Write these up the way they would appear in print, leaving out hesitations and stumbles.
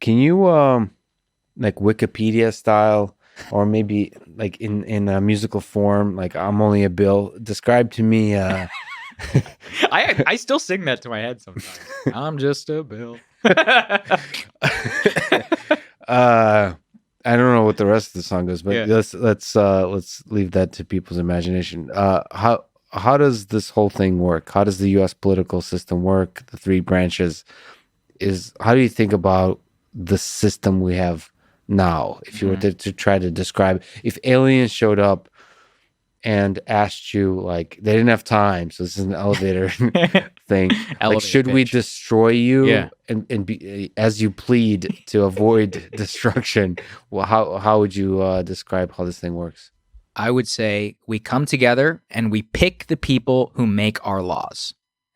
Can you like Wikipedia style, or maybe like in a musical form, like I'm only a bill. Describe to me. I still sing that to my head sometimes. I'm just a bill. I don't know what the rest of the song goes, but Yeah. let's leave that to people's imagination. How does this whole thing work? How does the U.S. political system work? The three branches is how do you think about the system we have now? If you were to try to describe, if aliens showed up and asked you, like, they didn't have time, so this is an elevator thing, like, Elevator should we pitch. destroy you Yeah. and be, as you plead to avoid destruction, well, how would you describe how this thing works? I would say we come together and we pick the people who make our laws.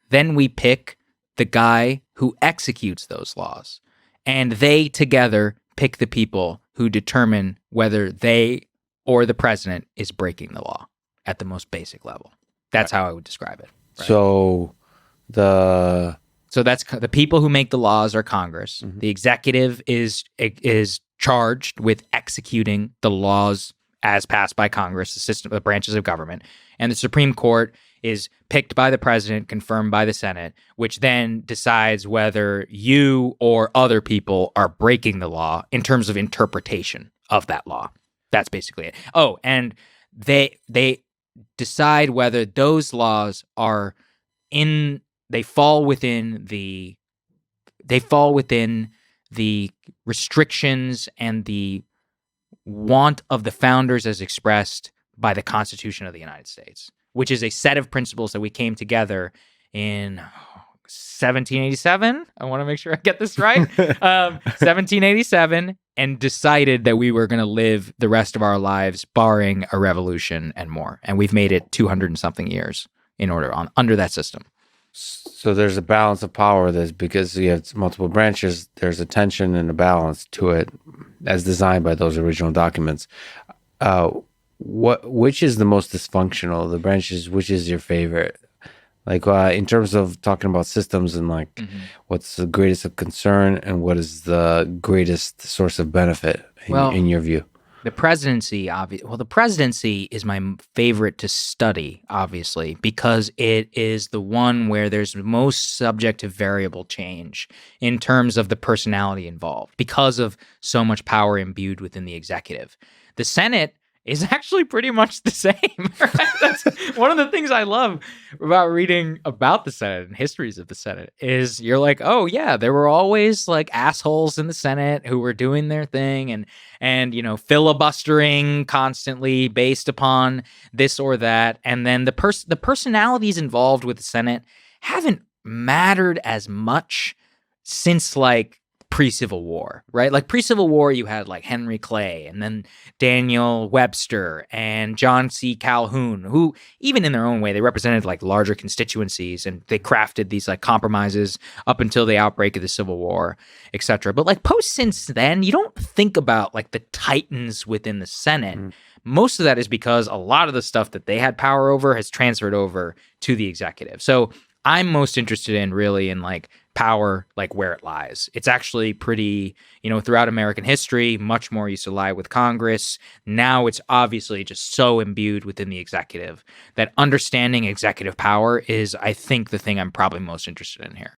Then we pick the guy who executes those laws. And they together pick the people who determine whether they or the president is breaking the law at the most basic level. That's how I would describe it. Right? So the So that's the people who make the laws are Congress. Mhm. The executive is charged with executing the laws as passed by Congress, the system, the branches of government, and the Supreme Court is picked by the president, confirmed by the Senate, which then decides whether you or other people are breaking the law in terms of interpretation of that law. That's basically it. Oh, and they decide whether those laws are in they fall within the restrictions and the want of the founders as expressed by the Constitution of the United States, which is a set of principles that we came together in 1787. I want to make sure I get this right. 1787, and decided that we were going to live the rest of our lives barring a revolution and more. And we've made it 200 and something years under that system. So there's a balance of power. There's because you have multiple branches. There's a tension and a balance to it, as designed by those original documents. Which is the most dysfunctional? The branches. Which is your favorite? Like in terms of talking about systems and like what's the greatest of concern and what is the greatest source of benefit in your view? The presidency, the presidency is my favorite to study, obviously, because it is the one where there's most subject to variable change in terms of the personality involved because of so much power imbued within the executive. The Senate is actually pretty much the same. Right? That's one of the things I love about reading about the Senate and histories of the Senate is you're like, oh yeah, there were always like assholes in the Senate who were doing their thing and filibustering constantly based upon this or that, and then the personalities involved with the Senate haven't mattered as much since like pre-Civil War, right? Like pre-Civil War, you had like Henry Clay and then Daniel Webster and John C. Calhoun, who even in their own way, they represented like larger constituencies and they crafted these like compromises up until the outbreak of the Civil War, etc. But like post since then, you don't think about like the titans within the Senate. Most of that is because a lot of the stuff that they had power over has transferred over to the executive. So I'm most interested in really in like power, like where it lies. It's actually pretty, throughout American history, much more used to lie with Congress. Now it's obviously just so imbued within the executive that understanding executive power is, I think, the thing I'm probably most interested in here.